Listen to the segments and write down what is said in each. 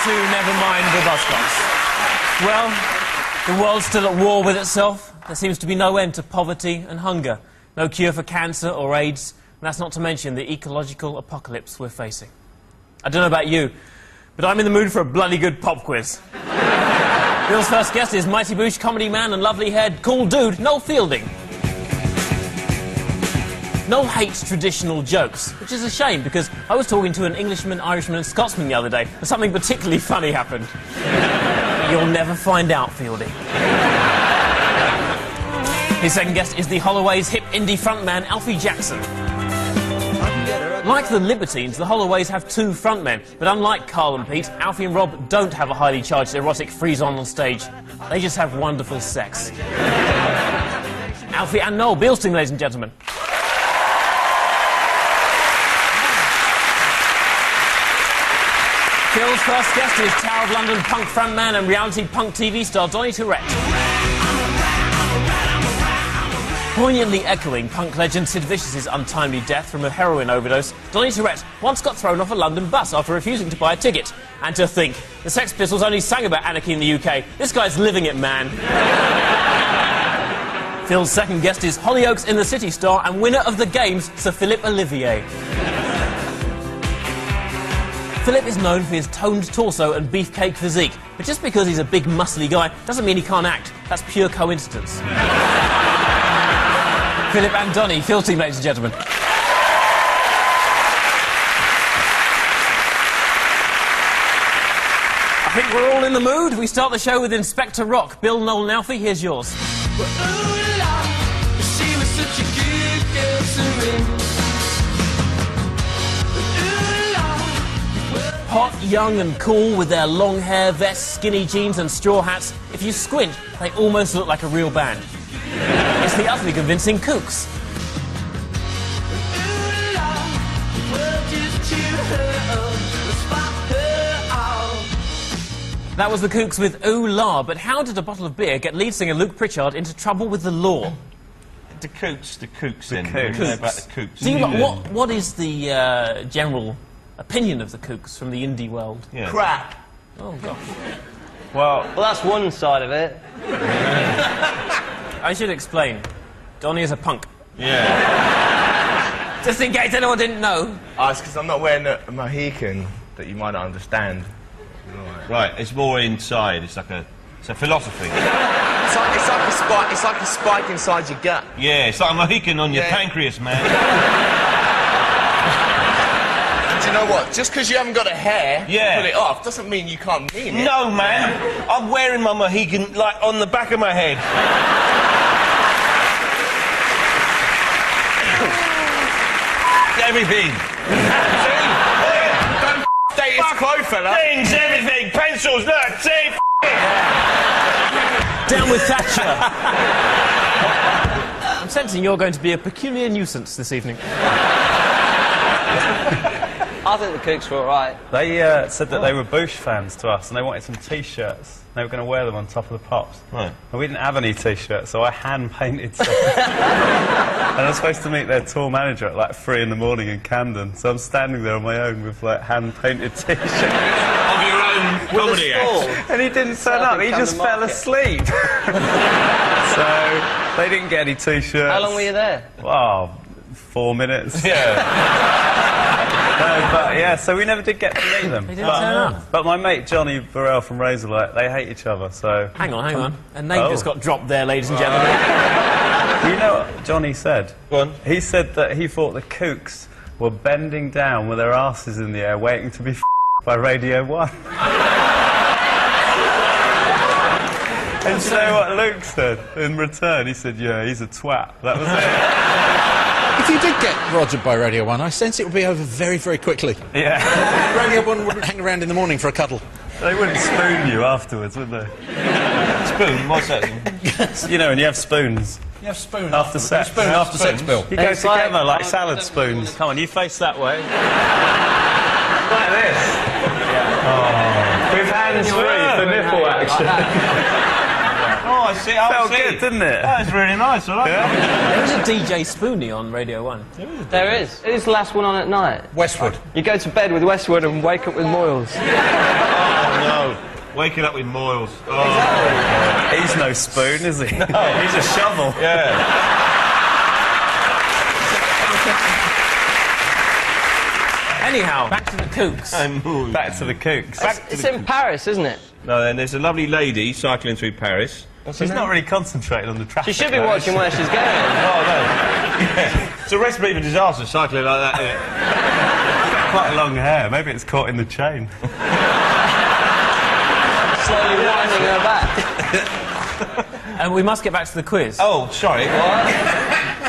to Nevermind the Buzzcocks. Well, the world's still at war with itself. There seems to be no end to poverty and hunger. No cure for cancer or AIDS. And that's not to mention the ecological apocalypse we're facing. I don't know about you, but I'm in the mood for a bloody good pop quiz. Bill's first guest is Mighty Boosh comedy man and lovely-haired cool dude, Noel Fielding. Noel hates traditional jokes, which is a shame because I was talking to an Englishman, Irishman and Scotsman the other day and something particularly funny happened. You'll never find out, Fielding. His second guest is the Holloways hip indie frontman, Alfie Jackson. Like the Libertines, the Holloways have two frontmen, but unlike Carl and Pete, Alfie and Rob don't have a highly charged erotic freeze-on stage. They just have wonderful sex. Alfie and Noel Fielding, ladies and gentlemen. Phil's first guest is Tower of London punk frontman and reality punk TV star Donny Tourette. Poignantly echoing punk legend Sid Vicious's untimely death from a heroin overdose, Donny Tourette once got thrown off a London bus after refusing to buy a ticket. And to think, the Sex Pistols only sang about anarchy in the UK. This guy's living it, man. Phil's second guest is Hollyoaks in the City star and winner of the games, Sir Philip Olivier. Philip is known for his toned torso and beefcake physique, but just because he's a big muscly guy doesn't mean he can't act. That's pure coincidence. Philip and Donny Fielding, ladies and gentlemen. I think we're all in the mood. We start the show with Inspector Rock. Bill, Noel and Alfie, here's yours. Well, ooh, Lord, she was such a good girl to me. Hot, young and cool with their long hair, vests, skinny jeans and straw hats. If you squint, they almost look like a real band. It's the utterly convincing Kooks. That was the Kooks with Ooh La, but how did a bottle of beer get lead singer Luke Pritchard into trouble with the law? The Kooks then. Kooks. You know about the Kooks. Do you, what is the general opinion of the Kooks from the indie world? Yeah. Crap. Oh, gosh. Well, that's one side of it. I should explain. Donny is a punk. Yeah. Just in case anyone didn't know. Oh, it's because I'm not wearing a Mohican that you might not understand. Right, it's more inside. It's a philosophy. It's like a spike inside your gut. Yeah, it's like a Mohican on your pancreas, man. Do you know what? Just because you haven't got a hair to put it off doesn't mean you can't mean it. No, man. I'm wearing my Mohican, like, on the back of my head. Everything. See? Don't date his quote, fella. Things, everything. Pencils, look, see? Down with Thatcher. I'm sensing you're going to be a peculiar nuisance this evening. I think the Kooks were alright. They said that they were Bush fans to us and they wanted some T-shirts. They were going to wear them on Top of the Pops. Right. And we didn't have any T-shirts, so I hand-painted some. And I was supposed to meet their tour manager at like 3 in the morning in Camden, so I'm standing there on my own with like hand-painted T-shirts. Of your own comedy act. And he didn't turn up, he just fell asleep. So they didn't get any T-shirts. How long were you there? Wow, 4 minutes. Yeah. No, but yeah, so we never did get to meet them. They didn't turn up. But my mate Johnny Burrell from Razorlight, they hate each other, so... Hang on. A name just got dropped there, ladies and gentlemen. You know what Johnny said? Go on. He said that he thought the Kooks were bending down with their asses in the air waiting to be by Radio 1. And you know what Luke said in return? He said, yeah, he's a twat. That was it. If you did get rogered by Radio 1, I sense it would be over very, very quickly. Yeah. Radio 1 wouldn't hang around in the morning for a cuddle. They wouldn't spoon you afterwards, would they? Spoon? What's that? You know, when you have spoons. You have spoon after sex. Spoon after sex, Bill. You go together like salad spoons. Come on, you face that way. Like this. Oh. With hands free for nipple action. Oh, I see. Felt good, didn't it? That was really nice. I like that. There is a DJ Spoonie on Radio 1. There is. Who's the last one on at night? Westwood. You go to bed with Westwood and wake up with Moyles. Oh, no. Waking up with moils. Oh. He's no spoon, is he? No. He's a shovel. Yeah. Anyhow, back to the kooks. Back to the kooks. It's in Paris, isn't it? No, then there's a lovely lady cycling through Paris. She's not really concentrating on the traffic. She should be watching where she's going. Oh, no. Yeah. It's a recipe for disaster, cycling like that, isn't it? Quite long hair. Maybe it's caught in the chain. Slowly winding her back. And we must get back to the quiz. Oh, sorry.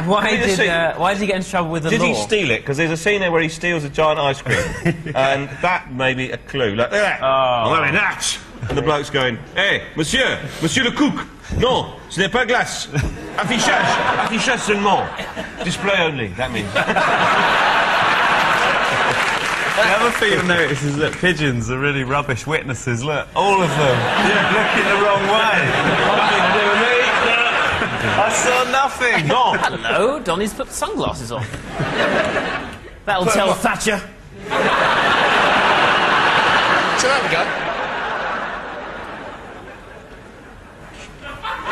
Why did he get into trouble with the law? Did he steal it? Because there's a scene there where he steals a giant ice cream. And that may be a clue. Like, I'm having that! And the bloke's going, Hey, monsieur le cook! Non, ce n'est pas glace! Affichage seulement. Display only, that means. The other thing you'll notice is that pigeons are really rubbish witnesses. Look, all of them. Yeah, looking the wrong way. Nothing to do with me. I saw nothing. No. Hello, Donny's put sunglasses on. That'll tell Thatcher. So there we go.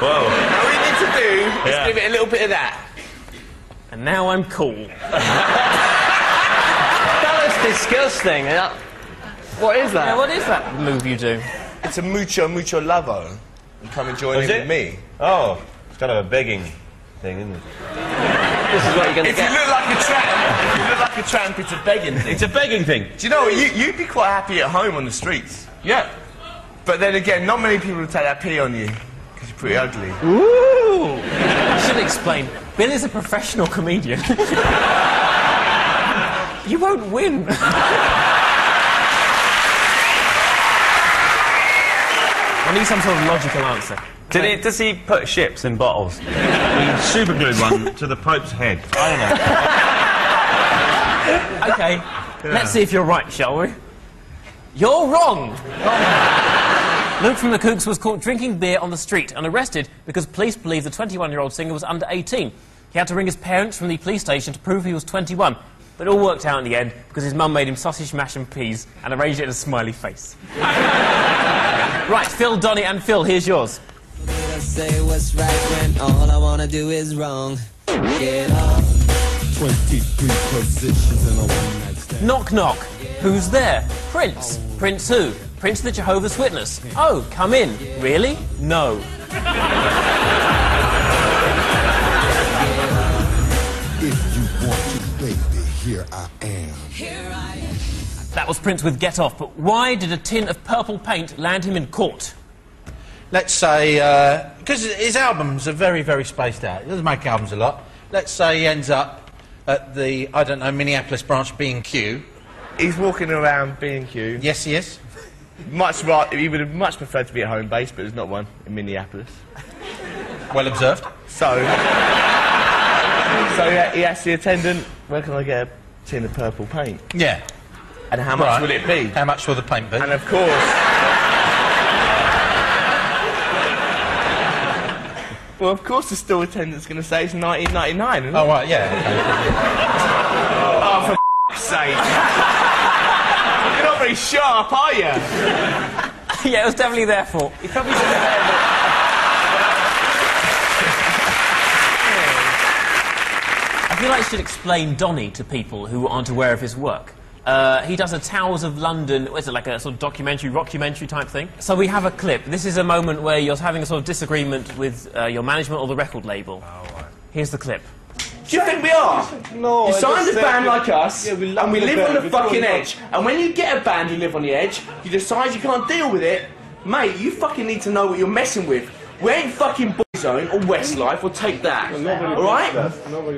Whoa. All we need to do is give it a little bit of that. And now I'm cool. That looks disgusting. What is that? Yeah, what is that move you do? It's a mucho lavo. You come and join in with me. Oh, it's kind of a begging thing, isn't it? This is what you're going to If you get. look like a tramp, it's a begging thing. It's a begging thing. Do you know what? You'd be quite happy at home on the streets. Yeah. But then again, not many people would take that pee on you. Because you're pretty ugly. Ooh! I should explain. Bill is a professional comedian. You won't win. I need some sort of logical answer. Does he put ships in bottles? He superglued one to the Pope's head. I don't know. OK, let's see if you're right, shall we? You're wrong! Luke from the Kooks was caught drinking beer on the street and arrested because police believe the 21-year-old singer was under 18. He had to ring his parents from the police station to prove he was 21. But it all worked out in the end because his mum made him sausage mash and peas and arranged it in a smiley face. Right, Phil, Donny and Phil, here's yours. Say what's right when all I wanna do is wrong. Get off. 23 positions in a one-night stand. Knock, knock. Who's there? Prince. Prince who? Prince the Jehovah's Witness. Oh, come in. Really? No. If you want to, baby, here I am. That was Prince with Get Off, but why did a tin of purple paint land him in court? Let's say, because his albums are very, very spaced out. He doesn't make albums a lot. Let's say he ends up at the, I don't know, Minneapolis branch B&Q. He's walking around B&Q. Yes, he is. He would have much preferred to be at home base, but there's not one in Minneapolis. Well observed. So he asked the attendant, where can I get a tin of purple paint? Yeah. And how much will it be? How much will the paint be? And of course... well, of course the store attendant's going to say it's $19.99, isn't it? Oh, right, yeah. Oh, for f***'s sake. You're not very sharp, are you? Yeah, it was definitely their fault. You probably should have... I feel like you should explain Donny to people who aren't aware of his work. He does a Towers of London, what is it, like a sort of rockumentary type thing? So we have a clip. This is a moment where you're having a sort of disagreement with your management or the record label. Oh, right. Here's the clip. Do you think we are? No. You signed a band like us, yeah, we and we live on the fucking not. edge. And when you get a band who live on the edge, you decide you can't deal with it, mate, you fucking need to know what you're messing with. We ain't fucking Boyzone or Westlife or Take That, alright?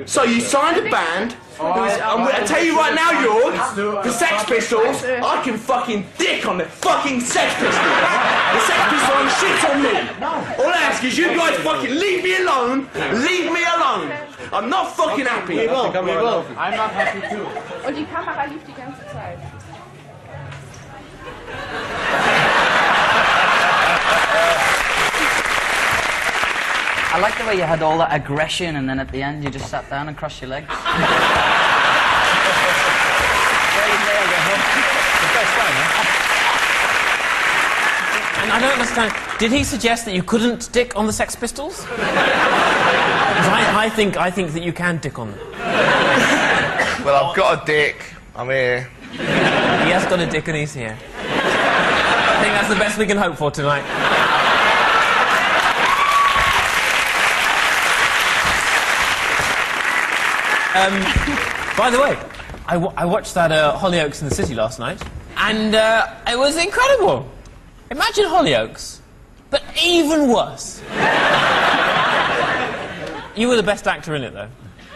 So you signed a band, I tell you right now, George, the Sex Pistols, I can fucking dick on the fucking Sex Pistols. The Sex Pistols shit on me. All I ask is you guys fucking leave me alone, leave me alone. I'm not fucking happy. We will. I'm not happy too. Und die Kamera lief die ganze Zeit. I like the way you had all that aggression and then at the end you just sat down and crossed your legs. I don't understand. Did he suggest that you couldn't dick on the Sex Pistols? 'Cause I think that you can dick on them. Well, I've got a dick. I'm here. He has got a dick and he's here. I think that's the best we can hope for tonight. By the way, I watched that Hollyoaks in the City last night, and it was incredible. Imagine Hollyoaks, but even worse. You were the best actor in it, though.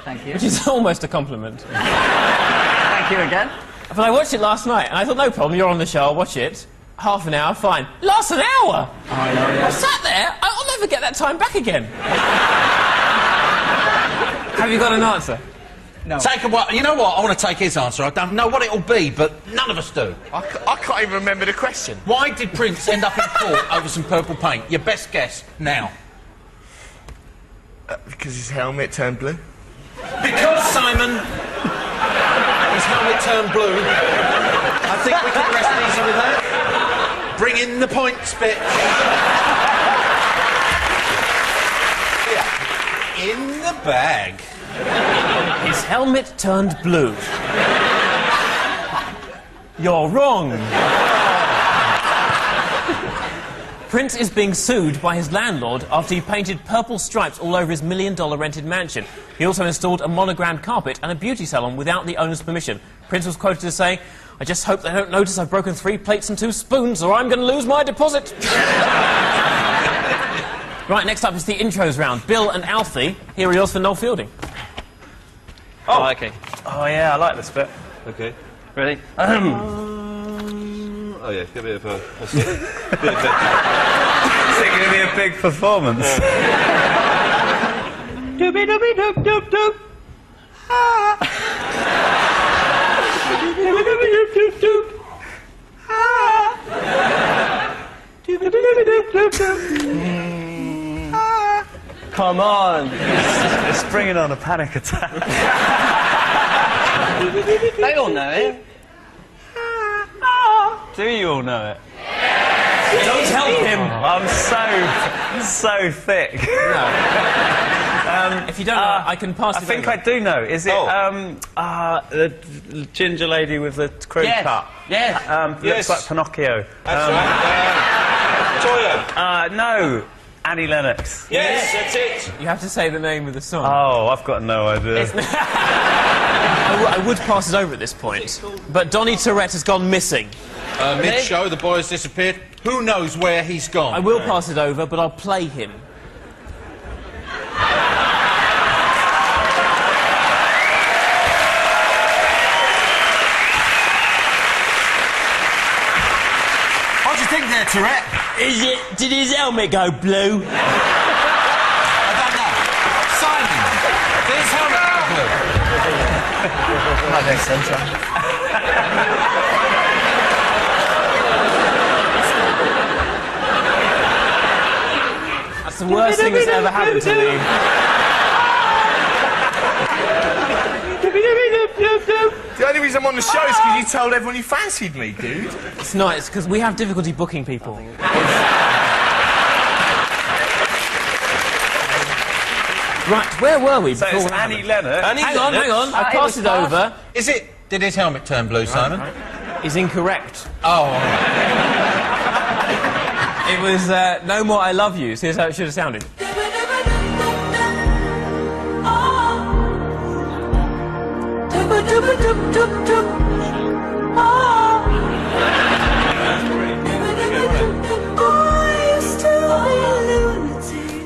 Thank you. Which is almost a compliment. Thank you again. But I watched it last night, and I thought, no problem, you're on the show, I'll watch it. Half an hour, fine. Lasts an hour! Oh, I know, yeah. I sat there, I'll never get that time back again. Have you got an answer? No. Take a what? You know what? I want to take his answer. I don't know what it'll be, but none of us do. I can't even remember the question. Why did Prince end up in court over some purple paint? Your best guess now. Because his helmet turned blue. Because, Simon, his helmet turned blue. I think we can rest easy with that. Bring in the points, bitch. Yeah. In the bag. His helmet turned blue. You're wrong. Prince is being sued by his landlord after he painted purple stripes all over his $1 million rented mansion. He also installed a monogrammed carpet and a beauty salon without the owner's permission. Prince was quoted as saying, "I just hope they don't notice I've broken 3 plates and 2 spoons or I'm going to lose my deposit." Right, next up is the intros round. Bill and Alfie, here are yours for Noel Fielding. Oh, okay. Oh, yeah, I like this bit. Okay. Ready? Oh, yeah, give it a Is it going to be a big performance? Doobie doobie doop doop doop. Doobie doobie doop doop doop. Doobie doobie doop doop doop. Come on. It's bringing on a panic attack. They all know it. Do you all know it? Don't help him! I'm so thick. No. If you don't know, I can pass it I think over. I do know. Is it the ginger lady with the crew cut? Yes. Looks like Pinocchio. That's right. No. Annie Lennox. Yes, that's it. You have to say the name of the song. Oh, I've got no idea. I would pass it over at this point, but Donny Tourette has gone missing. Mid-show, the boy has disappeared. Who knows where he's gone? I will pass it over, but I'll play him. What do you think there, Tourette? Did his helmet go blue? I don't know. Simon, did his helmet go blue? That makes sense, right? That's the worst thing that's ever happened to me. The only reason I'm on the show is because you told everyone you fancied me, dude. It's not, it's because we have difficulty booking people. Right, where were we So before it's that Annie happened? Lennox. Hang on, I passed it over. Is it? Did his helmet turn blue, Simon? Is incorrect. Oh, all right. It was No More I Love You. Here's how it should have sounded.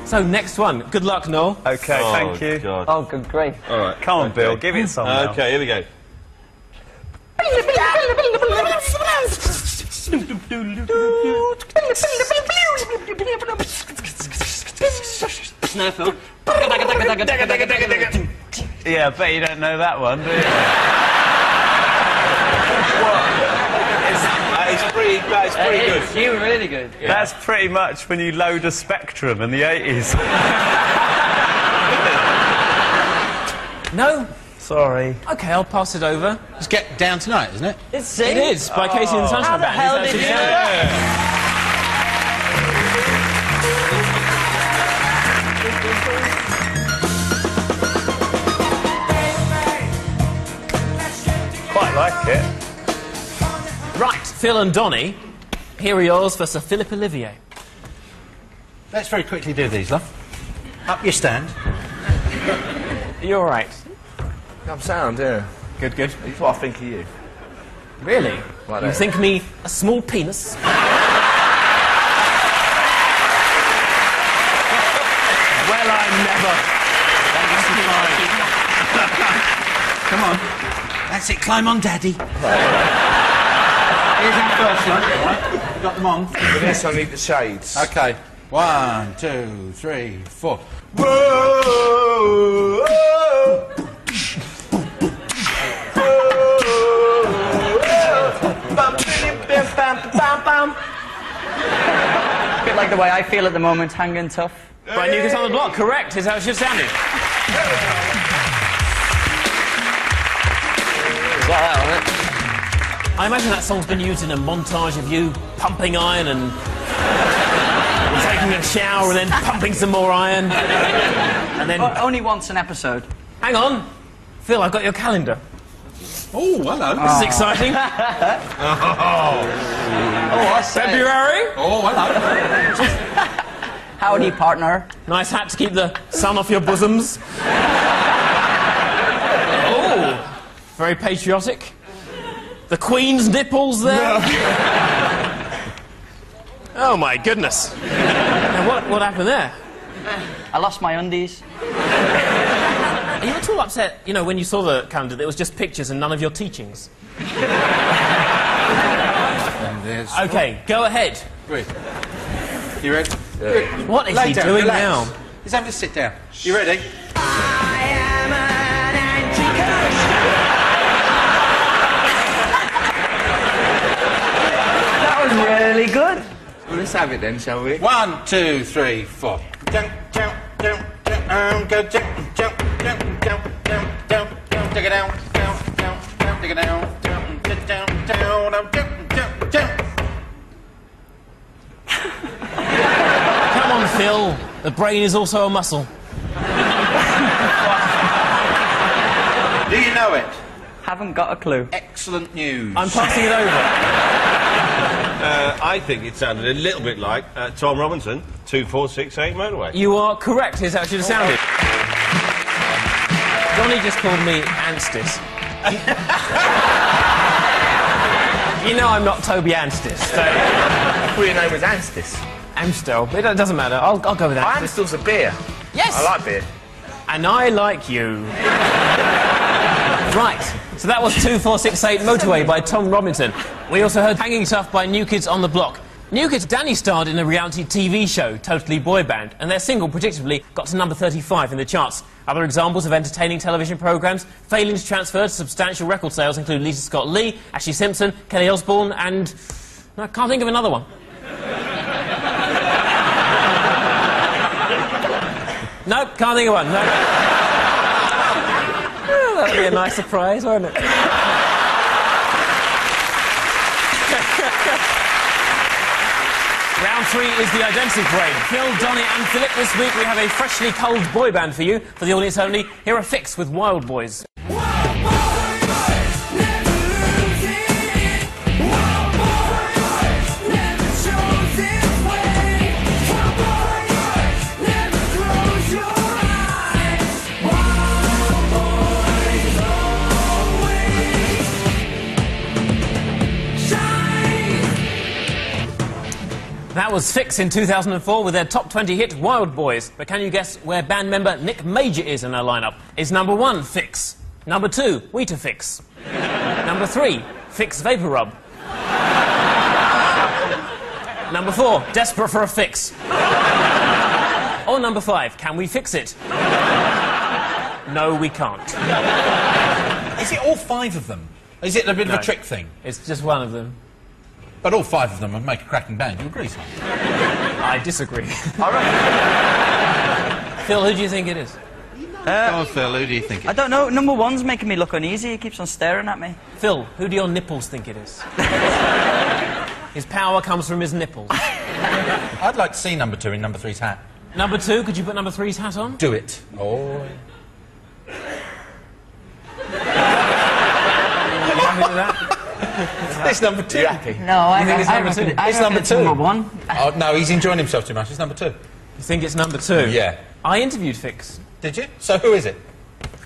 So, next one. Good luck, Noel. Okay, thank you. God. Oh, good grief. All right. Come on, Bill, give it some now. Okay, here we go. Snowfield. Yeah, I bet you don't know that one, do you? That's pretty good. You were really good. Yeah. That's pretty much when you load a Spectrum in the 80s. No? Sorry. Okay, I'll pass it over. It's Get Down Tonight, isn't it? It's It is, by Casey and the Sunshine How the Band. hell He's did actually you sang know it. that? Quite like it. Right, Phil and Donny, here are yours for Sir Philip Olivier. Let's very quickly do these, love. Up your stand. Are you all right? I'm sound, yeah. Good, good. That's what I think of you. Really? Right You there. think me a small penis? Well, I never. Come on. That's it, climb on, Daddy. Here's our first one, right? You got them on? For this, I need the shades. Okay. 1, 2, 3, 4. A bit like the way I feel at the moment, hanging tough. Right, New Kids on the Block, correct, is how it should sound. It's like that, isn't it? I imagine that song's been used in a montage of you pumping iron and taking a shower and then pumping some more iron. And then... Only once an episode. Hang on. Phil, I've got your calendar. Oh, hello. This is exciting. I say. February. Oh, hello. Howdy, partner. Nice hat to keep the sun off your bosoms. Oh, very patriotic. The Queen's nipples there. Oh my goodness. Now, what happened there? I lost my undies. Are you at all upset, you know, when you saw the calendar that it was just pictures and none of your teachings? Okay, go ahead. Great. You ready? What is Lay he down, doing relax. now? Let's have a sit down. You ready? That was really good. Well, let's have it then, shall we? 1, 2, 3, 4. Jump, jump, jump, jump, go jump, jump, jump, jump, jump, jump, jump, take it down, jump, jump, jump, take it down, jump, jump, jump, jump, jump, jump. Come on, Phil. The brain is also a muscle. Do you know it? Haven't got a clue. Excellent news. I'm passing it over. I think it sounded a little bit like Tom Robinson, 2468 motorway. You are correct. Here's how it should have sounded. Johnny just called me Anstis. You know I'm not Toby Anstis, so... I thought your name was Anstis. Amstel, but it doesn't matter. I'll go with Anstis. Amstel's a beer. Yes! I like beer. And I like you. Right, so that was 2468 Motorway by Tom Robinson. We also heard Hanging Tough by New Kids on the Block. New Kids, Danny starred in a reality TV show, Totally Boy Band, and their single, predictably, got to number 35 in the charts. Other examples of entertaining television programmes failing to transfer to substantial record sales include Lisa Scott Lee, Ashley Simpson, Kelly Osbourne, and... I can't think of another one. No, can't think of one. No. Oh, that would be a nice surprise, wouldn't it? Round 3 is the identity parade. Phil, Donny and Philip. This week we have a freshly culled boy band for you. For the audience only, here are Fix with Wild Boys. That was Fix in 2004 with their top 20 hit Wild Boys. But can you guess where band member Nick Major is in our lineup? Is number 1 Fix? Number 2 Weetabix? Number 3 Fix Vapor Rub? Number 4 Desperate for a Fix? Or number 5 Can we fix it? No, we can't. Is it all 5 of them? Is it a bit of No. a trick thing? It's just one of them. But all 5 of them would make a cracking band. You agree, son? I disagree. Phil, who do you think it is? Go on, Phil, who do you think? I don't know. Number 1's making me look uneasy. He keeps on staring at me. Phil, who do your nipples think it is? His power comes from his nipples. I'd like to see number 2 in number 3's hat. Number 2, could you put number 3's hat on? Do it. Oh. You happy with that? It's number 2. You happy? No, I think it's number 2? It's number 2. Number 1. Oh, no, he's enjoying himself too much. It's number 2. You think it's number 2? Yeah. I interviewed Fix. Did you? So who is it?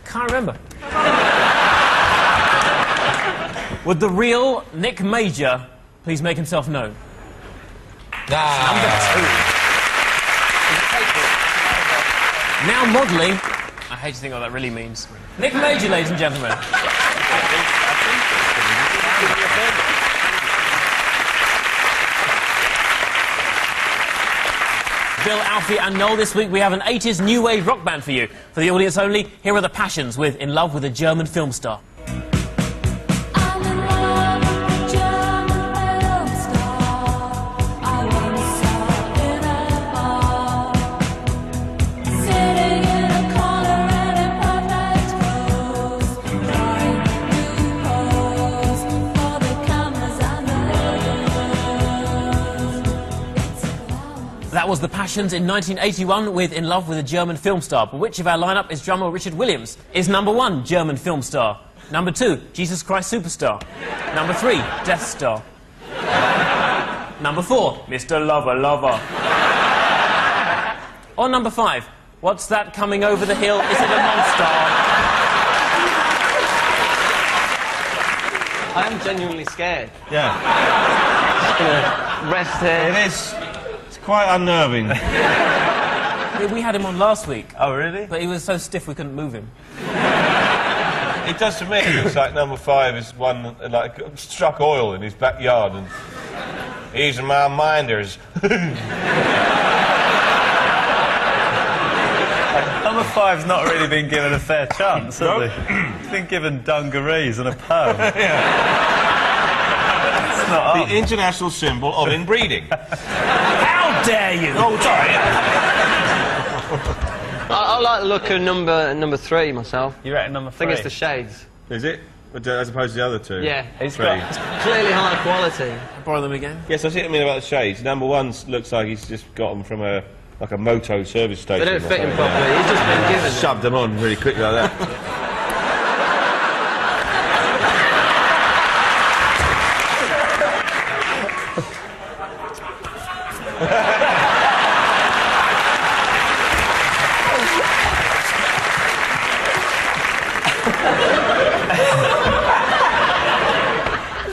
Can't remember. Would the real Nick Major please make himself known? Number 2. Now modelling. I hate to think what that really means. Nick Major, ladies and gentlemen. Bill, Alfie and Noel, this week we have an 80s new wave rock band for you. For the audience only, here are the Passions with In Love with a German Film Star. That was the Passions in 1981 with In Love with a German Film Star. But which of our lineup is drummer Richard Williams? Is number 1 German film star? Number 2 Jesus Christ Superstar? Number 3 Death Star? Number 4 Mr. Lover Lover? Or number 5 What's that coming over the hill? Is it a monster? I am genuinely scared. Yeah. Just gonna rest here. It is. It's quite unnerving. We had him on last week. Oh, really? But he was so stiff we couldn't move him. It does to me. It looks like number 5 is one that, like, struck oil in his backyard and he's my minders. Number 5's not really been given a fair chance, has he? He's been given dungarees and a perm. It's not The on. international symbol of inbreeding. How dare you! Oh, sorry. I like the look of number 3 myself. You reckon number 3? I think it's the shades. Is it? As opposed to the other 2? Yeah. He's Three. got... It's clearly high quality. Borrow them again. Yes, I see what I mean about the shades. Number 1 looks like he's just got them from a moto service station. They don't fit him properly. He's just been given. Shoved them on really quickly like that.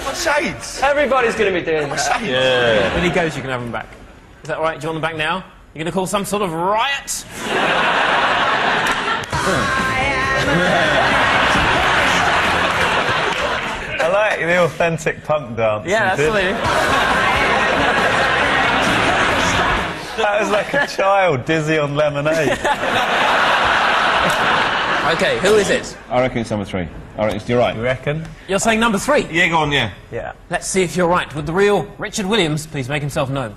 What shades? Everybody's going to be doing that. Yeah. When he goes, you can have them back. Is that right? Do you want them back now? You're going to call some sort of riot? I like the authentic punk dance. Yeah, that's what it is. That was like a child dizzy on lemonade. OK, who is it? I reckon it's number 3. I reckon you're right. You reckon? You're saying number 3? Yeah, go on, yeah. Yeah. Let's see if you're right. Would the real Richard Williams please make himself known?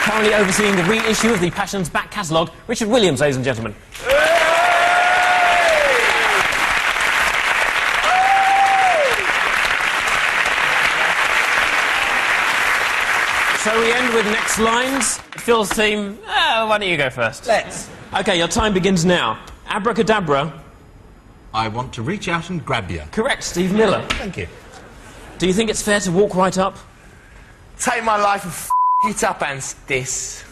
Currently overseeing the reissue of the Passions back catalogue, Richard Williams, ladies and gentlemen. So we end with next lines. Phil's team, why don't you go first? Let's. OK, your time begins now. Abracadabra. I want to reach out and grab you. Correct, Steve Miller. Thank you. Do you think it's fair to walk right up? Take my life and f it up and this.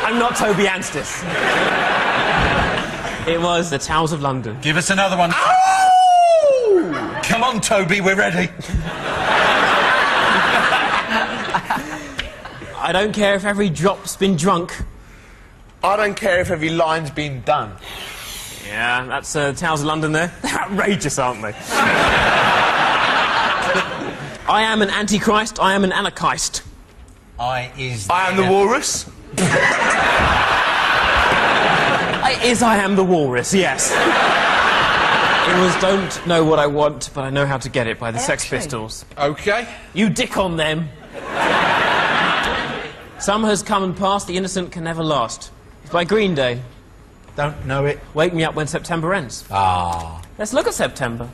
I'm not Toby Anstis. It was the Towers of London. Give us another one. Ow! Come on, Toby, we're ready. I don't care if every drop's been drunk. I don't care if every line's been done. Yeah, that's Towers of London there. They're outrageous, aren't they? I am an antichrist, I am an anarchist. I am the walrus. I am the walrus, yes. It was Don't Know What I Want, But I Know How to Get It by the Sex Pistols. Okay. You dick on them. Some has come and passed, the innocent can never last. It's by Green Day. Don't know it. Wake me up when September ends. Ah. Let's look at September.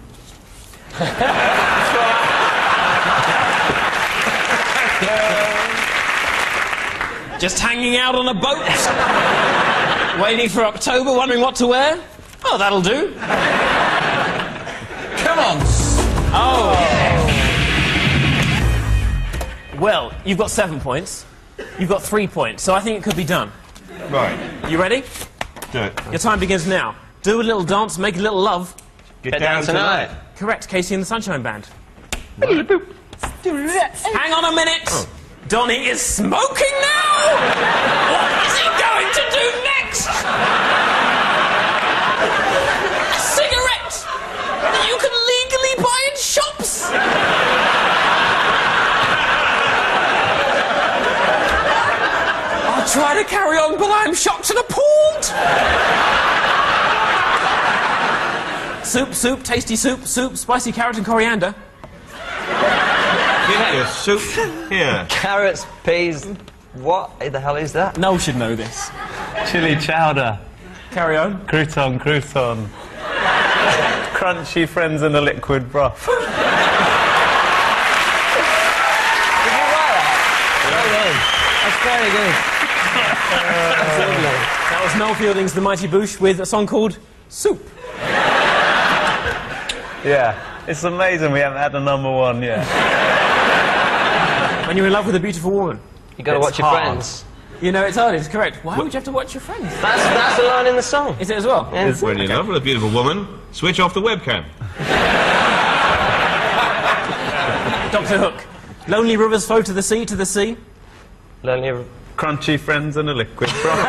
Just hanging out on a boat, waiting for October, wondering what to wear. Oh, that'll do. Come on. Oh. Well, you've got 7 points. You've got 3 points, so I think it could be done. Right. You ready? Do it. Your time begins now. Do a little dance, make a little love. Get down tonight. Correct, Casey and the Sunshine Band. Hang on a minute. Oh. Donny is smoking now! What is he going to do next? A cigarette that you can legally buy in shops! I'll try to carry on, but I'm shocked and appalled! Soup, tasty soup, spicy carrot and coriander. Get your soup here. Carrots, peas. What the hell is that? Noel should know this. Chili chowder. Carry on. Crouton. Crunchy friends in a liquid broth. Did you write that? That's very good. That was Noel Fielding's The Mighty Boosh with a song called Soup. Yeah, it's amazing we haven't had a #1 yet. When you're in love with a beautiful woman. You gotta watch your friends. You know, it's hard, it's correct. Why would you have to watch your friends? That's the line in the song. Is it as well? Yeah. When you're in love with a beautiful woman, switch off the webcam. Dr. Hook. Lonely rivers flow to the sea. Lonely. Crunchy friends in a liquid broth.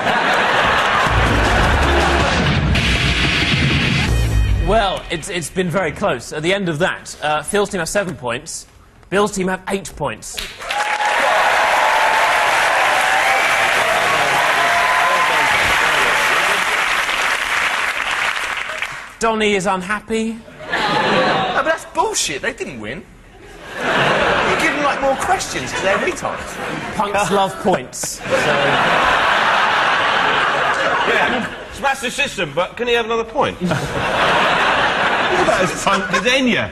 Well, it's been very close. At the end of that, Phil's team have 7 points. Bill's team have 8 points. Donny is unhappy. No, but that's bullshit. They didn't win. You give them, like, more questions because they're retards. Punks love points. Yeah. Smash the system, but can he have another point? Look at his punk Gardenia.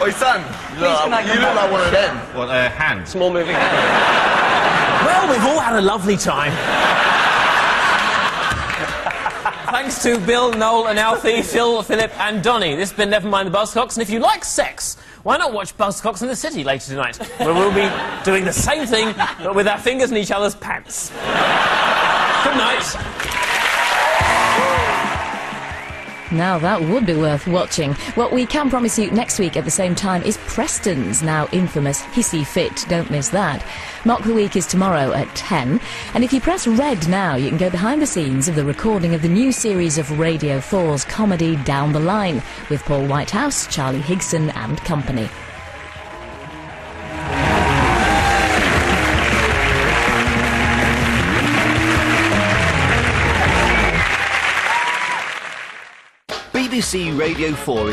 Oi, son. You look like one of them. What, a hand? Small moving hand. Well, we've all had a lovely time. Thanks to Bill, Noel and Alfie, Phil, Philip and Donny. This has been Nevermind the Buzzcocks, and if you like sex, why not watch Buzzcocks in the City later tonight, where we'll be doing the same thing, but with our fingers in each other's pants. Good night. Now that would be worth watching. What we can promise you next week at the same time is Preston's now infamous Hissy Fit. Don't miss that. Mock the Week is tomorrow at 10. And if you press red now, you can go behind the scenes of the recording of the new series of Radio 4's comedy Down the Line with Paul Whitehouse, Charlie Higson and company. BBC Radio 4